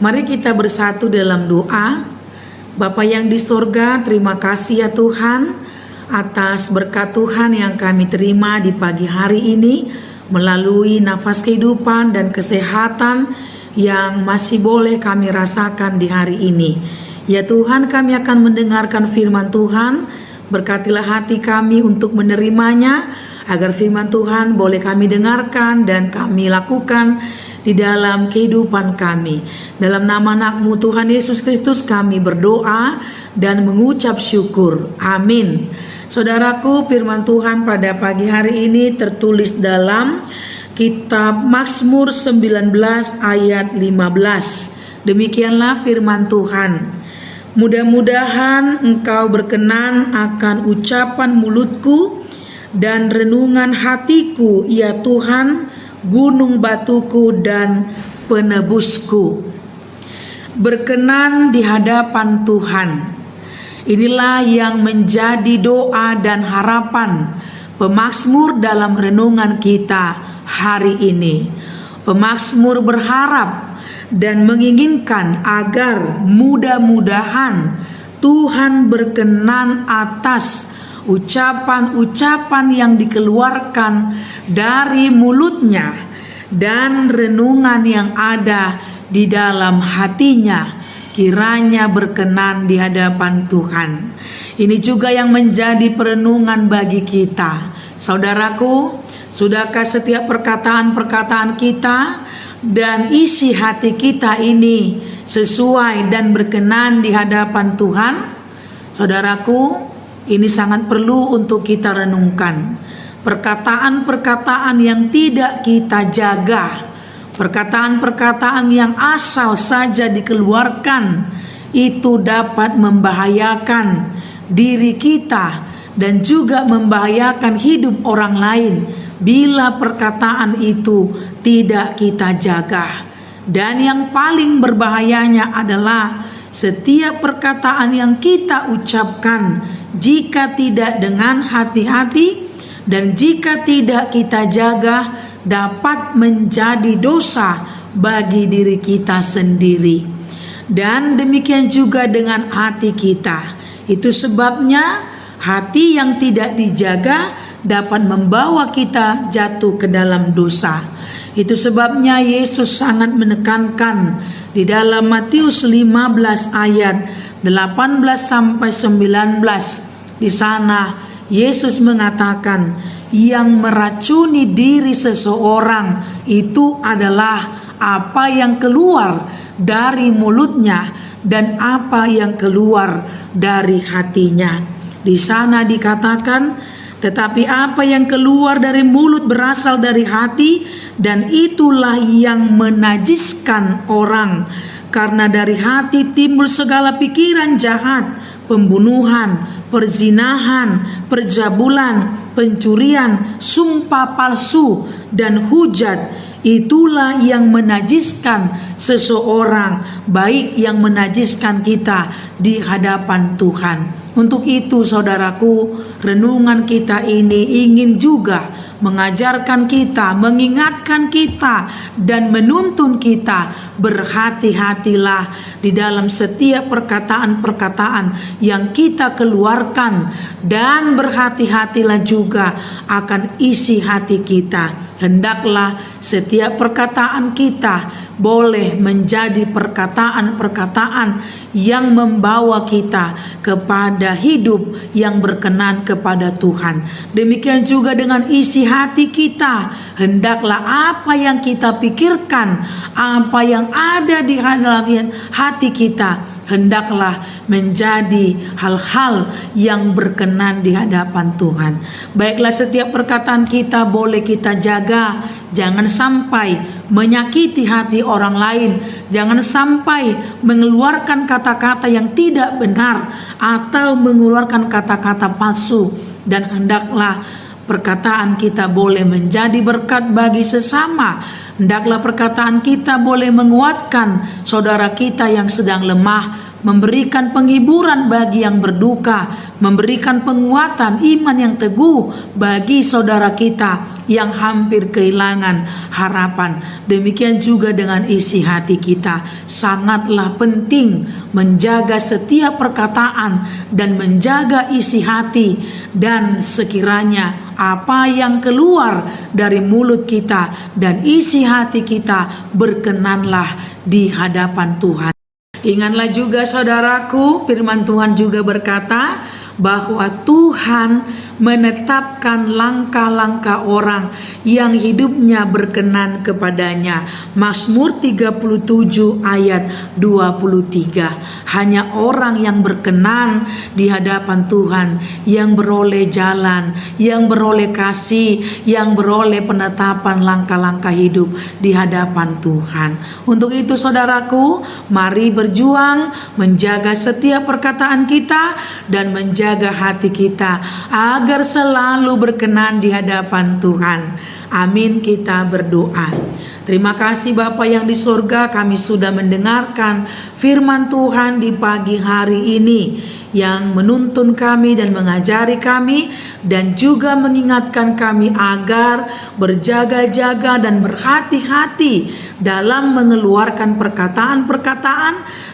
Mari kita bersatu dalam doa. Bapa yang di sorga, terima kasih ya Tuhan atas berkat Tuhan yang kami terima di pagi hari ini melalui nafas kehidupan dan kesehatan yang masih boleh kami rasakan di hari ini. Ya Tuhan, kami akan mendengarkan firman Tuhan. Berkatilah hati kami untuk menerimanya, agar firman Tuhan boleh kami dengarkan dan kami lakukan di dalam kehidupan kami. Dalam nama anak-Mu Tuhan Yesus Kristus kami berdoa dan mengucap syukur. Amin. Saudaraku, firman Tuhan pada pagi hari ini tertulis dalam kitab Mazmur 19 ayat 15. Demikianlah firman Tuhan. Mudah-mudahan Engkau berkenan akan ucapan mulutku dan renungan hatiku, ya Tuhan, gunung batuku dan penebusku. Berkenan di hadapan Tuhan. Inilah yang menjadi doa dan harapan pemazmur dalam renungan kita hari ini. Pemazmur berharap dan menginginkan agar mudah-mudahan Tuhan berkenan atas ucapan-ucapan yang dikeluarkan dari mulutnya dan renungan yang ada di dalam hatinya, kiranya berkenan di hadapan Tuhan. Ini juga yang menjadi perenungan bagi kita. Saudaraku, sudahkah setiap perkataan-perkataan kita dan isi hati kita ini sesuai dan berkenan di hadapan Tuhan? Saudaraku, ini sangat perlu untuk kita renungkan. Perkataan-perkataan yang tidak kita jaga, perkataan-perkataan yang asal saja dikeluarkan, itu dapat membahayakan diri kita dan juga membahayakan hidup orang lain bila perkataan itu tidak kita jaga. Dan yang paling berbahayanya adalah setiap perkataan yang kita ucapkan, jika tidak dengan hati-hati dan jika tidak kita jaga, dapat menjadi dosa bagi diri kita sendiri. Dan demikian juga dengan hati kita. Itu sebabnya hati yang tidak dijaga dapat membawa kita jatuh ke dalam dosa. Itu sebabnya Yesus sangat menekankan di dalam Matius 15 ayat 18 sampai 19. Di sana Yesus mengatakan, yang meracuni diri seseorang itu adalah apa yang keluar dari mulutnya dan apa yang keluar dari hatinya. Di sana dikatakan, tetapi apa yang keluar dari mulut berasal dari hati, dan itulah yang menajiskan orang. Karena dari hati timbul segala pikiran jahat, pembunuhan, perzinahan, perjabulan, pencurian, sumpah palsu, dan hujat. Itulah yang menajiskan seseorang, baik yang menajiskan kita di hadapan Tuhan. Untuk itu saudaraku, renungan kita ini ingin juga mengajarkan kita, mengingatkan kita, dan menuntun kita berhati-hatilah di dalam setiap perkataan-perkataan yang kita keluarkan, dan berhati-hatilah juga akan isi hati kita. Hendaklah setiap perkataan kita boleh menjadi perkataan-perkataan yang membawa kita kepada hidup yang berkenan kepada Tuhan. Demikian juga dengan isi hati kita. Hendaklah apa yang kita pikirkan, apa yang ada di dalam hati kita, hendaklah menjadi hal-hal yang berkenan di hadapan Tuhan. Baiklah, setiap perkataan kita boleh kita jaga. Jangan sampai menyakiti hati orang lain. Jangan sampai mengeluarkan kata-kata yang tidak benar atau mengeluarkan kata-kata palsu. Dan hendaklah perkataan kita boleh menjadi berkat bagi sesama. Hendaklah perkataan kita boleh menguatkan saudara kita yang sedang lemah. memberikan penghiburan bagi yang berduka, memberikan penguatan iman yang teguh bagi saudara kita yang hampir kehilangan harapan. Demikian juga dengan isi hati kita. Sangatlah penting menjaga setiap perkataan dan menjaga isi hati, dan sekiranya apa yang keluar dari mulut kita dan isi hati kita berkenanlah di hadapan Tuhan. Ingatlah juga saudaraku, firman Tuhan juga berkata bahwa Tuhan menetapkan langkah-langkah orang yang hidupnya berkenan kepadanya. Mazmur 37 ayat 23. Hanya orang yang berkenan di hadapan Tuhan yang beroleh jalan, yang beroleh kasih, yang beroleh penetapan langkah-langkah hidup di hadapan Tuhan. Untuk itu saudaraku, mari berjuang menjaga setiap perkataan kita dan menjaga hati kita agar selalu berkenan di hadapan Tuhan. Amin, kita berdoa. Terima kasih Bapa yang di surga, kami sudah mendengarkan firman Tuhan di pagi hari ini yang menuntun kami dan mengajari kami dan juga mengingatkan kami agar berjaga-jaga dan berhati-hati dalam mengeluarkan perkataan-perkataan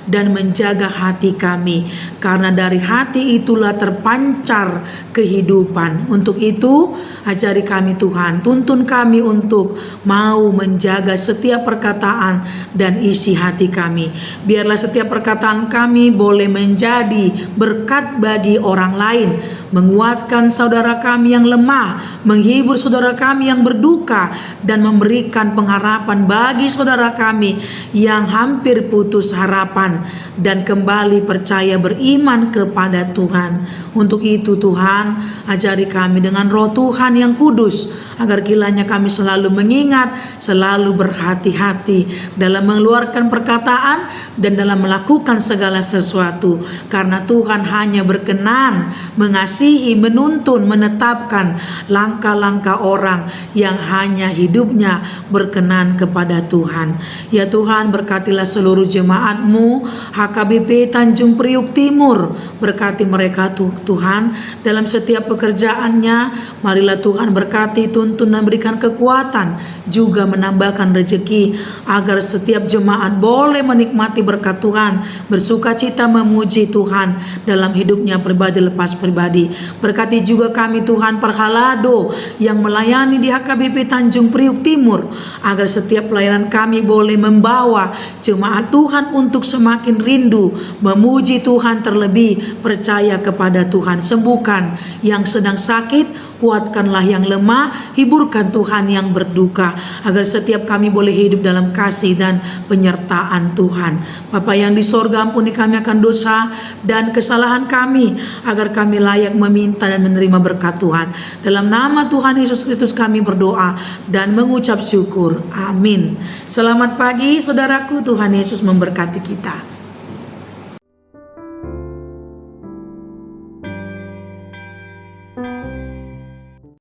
dan menjaga hati kami, karena dari hati itulah terpancar kehidupan. Untuk itu ajari kami Tuhan, tuntun kami untuk mau menjaga setiap perkataan dan isi hati kami. Biarlah setiap perkataan kami boleh menjadi berkat bagi orang lain, menguatkan saudara kami yang lemah, menghibur saudara kami yang berduka, dan memberikan pengharapan bagi saudara kami yang hampir putus harapan dan kembali percaya beriman kepada Tuhan. Untuk itu Tuhan, ajari kami dengan Roh Tuhan yang kudus, agar kiranya kami selalu mengingat, selalu berhati-hati dalam mengeluarkan perkataan dan dalam melakukan segala sesuatu, karena Tuhan hanya berkenan mengasihi, menuntun, menetapkan langkah-langkah orang yang hanya hidupnya berkenan kepada Tuhan. Ya Tuhan, berkatilah seluruh jemaat-Mu HKBP Tanjung Priuk Timur, berkati mereka Tuhan dalam setiap pekerjaannya. Marilah Tuhan berkati, tuntun dan berikan kekuatan, juga menambahkan rezeki agar setiap jemaat boleh menikmati berkat Tuhan, bersuka cita memuji Tuhan dalam hidupnya pribadi lepas pribadi. Berkati juga kami Tuhan Perhalado yang melayani di HKBP Tanjung Priuk Timur, agar setiap pelayanan kami boleh membawa jemaat Tuhan untuk semakin rindu memuji Tuhan, terlebih percaya kepada Tuhan. Sembuhkan yang sedang sakit, kuatkanlah yang lemah, hiburkan Tuhan yang berduka, agar setiap kami boleh hidup dalam kasih dan penyertaan Tuhan. Bapa yang di sorga, ampuni kami akan dosa dan kesalahan kami, agar kami layak meminta dan menerima berkat Tuhan. Dalam nama Tuhan Yesus Kristus kami berdoa dan mengucap syukur. Amin. Selamat pagi saudaraku, Tuhan Yesus memberkati kita.